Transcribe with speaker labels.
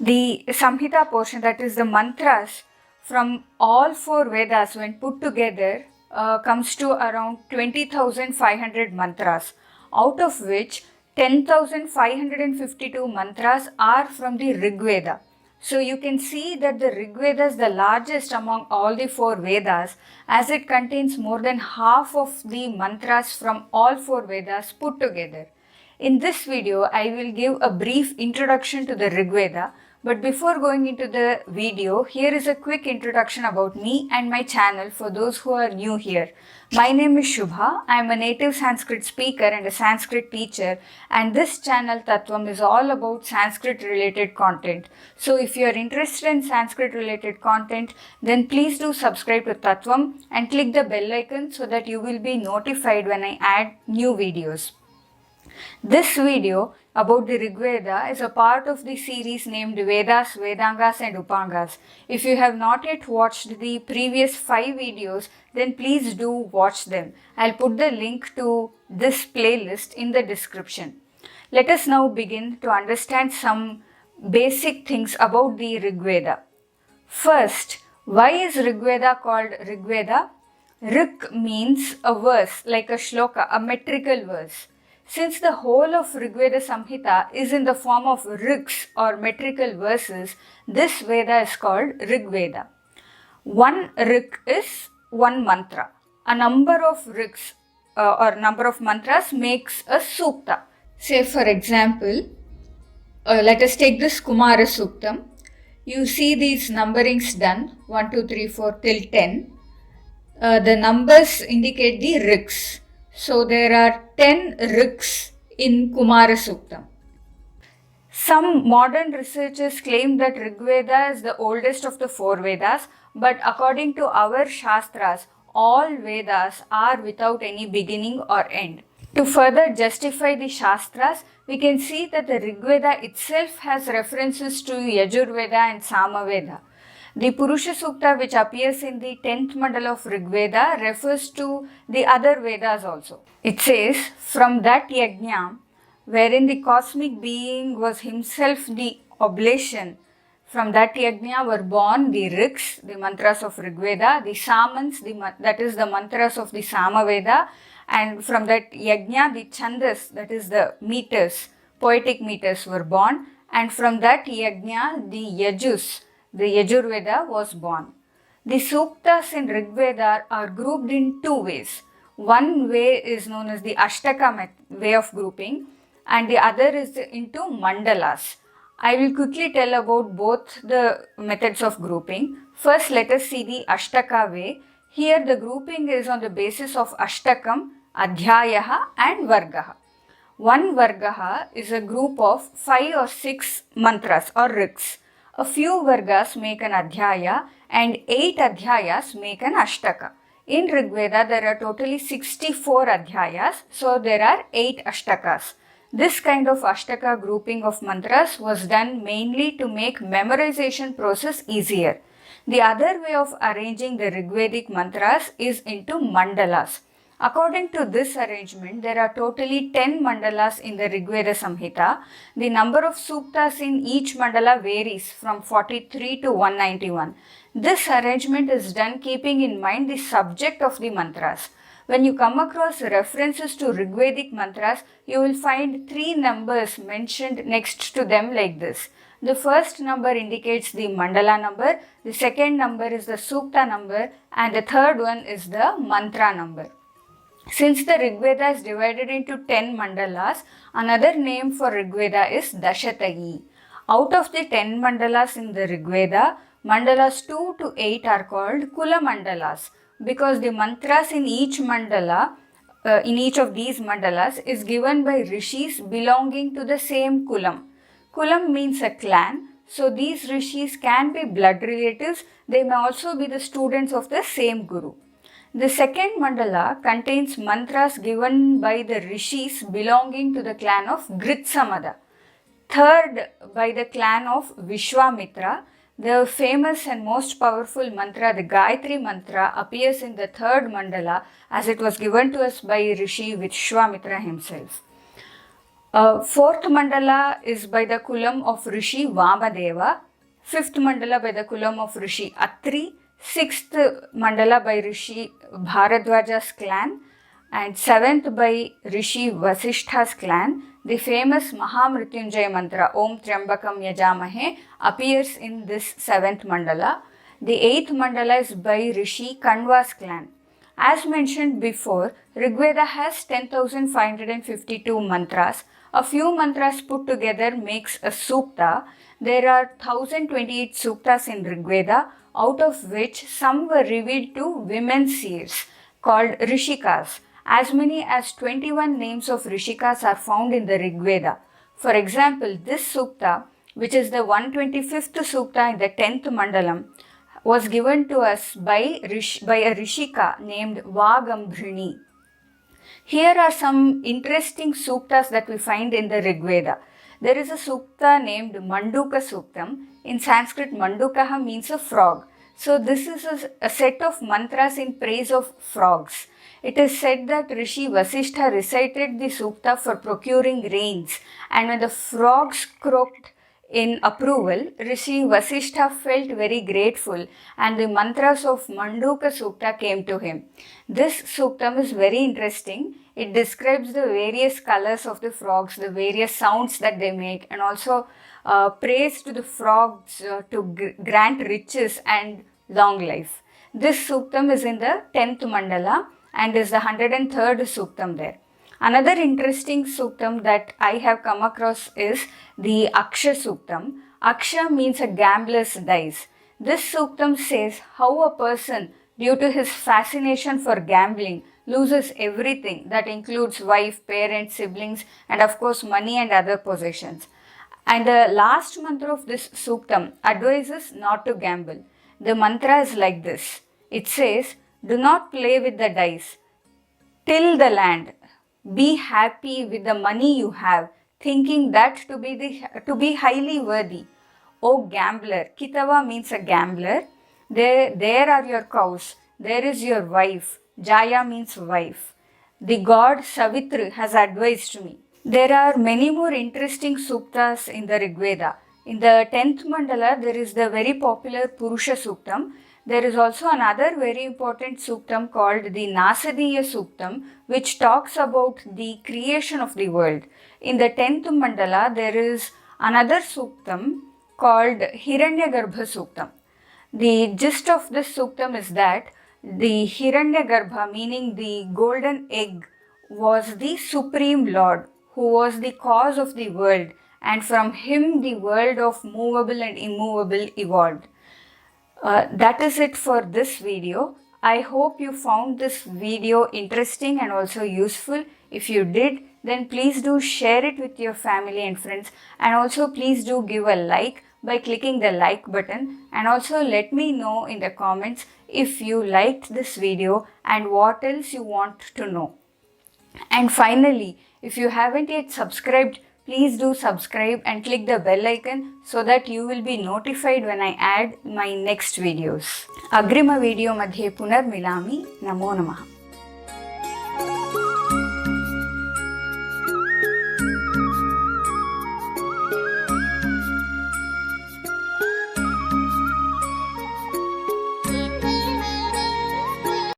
Speaker 1: The Samhita portion, that is the mantras from all four Vedas when put together comes to around 20,500 mantras, out of which 10,552 mantras are from the Rigveda. So you can see that the Rigveda is the largest among all the four Vedas, as it contains more than half of the mantras from all four Vedas put together. In this video, I will give a brief introduction to the Rigveda. But before going into the video, here is a quick introduction about me and my channel for those who are new here. My name is Shubha. I am a native Sanskrit speaker and a Sanskrit teacher, and this channel Tattvam is all about Sanskrit related content. So if you are interested in Sanskrit related content, then please do subscribe to Tattvam and click the bell icon so that you will be notified when I add new videos. This video about the Rigveda is a part of the series named Vedas, Vedangas and Upangas. If you have not yet watched the previous 5 videos, then please do watch them. I'll put the link to this playlist in the description. Let us now begin to understand some basic things about the Rigveda. First, why is Rigveda called Rigveda? Rig means a verse, like a shloka, a metrical verse. Since the whole of Rigveda Samhita is in the form of rigs or metrical verses, this Veda is called Rigveda. One rig is one mantra. A number of rigs or number of mantras makes a sukta. Say for example, let us take this Kumara Suktam. You see these numberings done 1, 2, 3, 4 till 10. The numbers indicate the rigs. So there are 10 rigs in Kumara Suktam. Some modern researchers claim that Rigveda is the oldest of the 4 Vedas, but according to our Shastras, all Vedas are without any beginning or end. To further justify the Shastras, we can see that the Rigveda itself has references to Yajurveda and Samaveda. The Purusha Sukta, which appears in the 10th mandala of Rigveda, refers to the other Vedas also. It says, from that yajna, wherein the cosmic being was himself the oblation, from that yajna were born the rigs, the mantras of Rigveda, the samans, that is the mantras of the Samaveda, and from that yajna, the chandas, that is the meters, poetic meters were born, and from that yajna, the yajus, the Yajurveda was born. The suktas in Rigveda are grouped in 2 ways. One way is known as the Ashtaka way of grouping, and the other is into mandalas. I will quickly tell about both the methods of grouping. First, let us see the Ashtaka way. Here the grouping is on the basis of Ashtakam, Adhyayaha and Vargaha. One Vargaha is a group of 5 or 6 mantras or rigs. A few Vargas make an Adhyaya and 8 Adhyayas make an Ashtaka. In Rigveda, there are totally 64 Adhyayas, so there are 8 Ashtakas. This kind of Ashtaka grouping of mantras was done mainly to make memorization process easier. The other way of arranging the Rigvedic mantras is into mandalas. According to this arrangement, there are totally 10 mandalas in the Rigveda Samhita. The number of suktas in each mandala varies from 43 to 191. This arrangement is done keeping in mind the subject of the mantras. When you come across references to Rigvedic mantras, you will find 3 numbers mentioned next to them like this. The first number indicates the mandala number, the second number is the sukta number, and the third one is the mantra number. Since the Rigveda is divided into 10 mandalas, another name for Rigveda is Dashatagi. Out of the 10 mandalas in the Rigveda, mandalas 2 to 8 are called Kula mandalas because the mantras in each mandala, in each of these mandalas is given by rishis belonging to the same kulam. Kulam means a clan, so these rishis can be blood relatives, they may also be the students of the same guru. The second mandala contains mantras given by the rishis belonging to the clan of Gritsamada. Third, by the clan of Vishwamitra. The famous and most powerful mantra, the Gayatri mantra, appears in the third mandala as it was given to us by Rishi Vishwamitra himself. Fourth mandala is by the kulam of Rishi Vamadeva. Fifth mandala by the kulam of Rishi Atri. Sixth mandala by Rishi Bharadwaja's clan. And seventh by Rishi Vasishtha's clan. The famous Mahamrityunjaya mantra Om Triambakam Yajamahe appears in this seventh mandala. The eighth mandala is by Rishi Kanva's clan. As mentioned before, Rigveda has 10,552 mantras. A few mantras put together makes a sukta. There are 1028 suktas in Rigveda, out of which some were revealed to women seers called Rishikas. As many as 21 names of Rishikas are found in the Rigveda. For example, this sukta, which is the 125th sukta in the 10th mandalam, was given to us by a Rishika named Vaghambrini. Here are some interesting suktas that we find in the Rigveda. There is a sukta named Manduka Suktam. In Sanskrit, Mandukaha means a frog. So this is a set of mantras in praise of frogs. It is said that Rishi Vasishtha recited the sukta for procuring rains, and when the frogs croaked in approval, Rishi Vasishtha felt very grateful and the mantras of Manduka Sukta came to him. This suktam is very interesting. It describes the various colors of the frogs, the various sounds that they make, and also praise to the frogs to grant riches and long life. This suktam is in the 10th mandala and is the 103rd suktam there. Another interesting suktam that I have come across is the Aksha Suktam. Aksha means a gambler's dice. This suktam says how a person, due to his fascination for gambling, loses everything, that includes wife, parents, siblings, and of course money and other possessions. And the last mantra of this suktam advises not to gamble. The mantra is like this. It says, do not play with the dice. Till the land. Be happy with the money you have, thinking that to be highly worthy. O gambler, Kitava means a gambler. There are your cows. There is your wife. Jaya means wife. The god Savitri has advised me. There are many more interesting suktas in the Rigveda. In the 10th mandala, there is the very popular Purusha Suktam. There is also another very important suktam called the Nasadiya Suktam, which talks about the creation of the world. In the 10th mandala, there is another suktam called Hiranyagarbha Suktam. The gist of this suktam is that the Hiranyagarbha, meaning the golden egg, was the Supreme Lord who was the cause of the world, and from him the world of movable and immovable evolved. That is it for this video. I hope you found this video interesting and also useful. If you did, then please do share it with your family and friends, and also please do give a like by clicking the like button, and also let me know in the comments if you liked this video and what else you want to know. And finally, if you haven't yet subscribed, please do subscribe and click the bell icon so that you will be notified when I add my next videos. Agrima video madhye punar milami. Namo Namaha.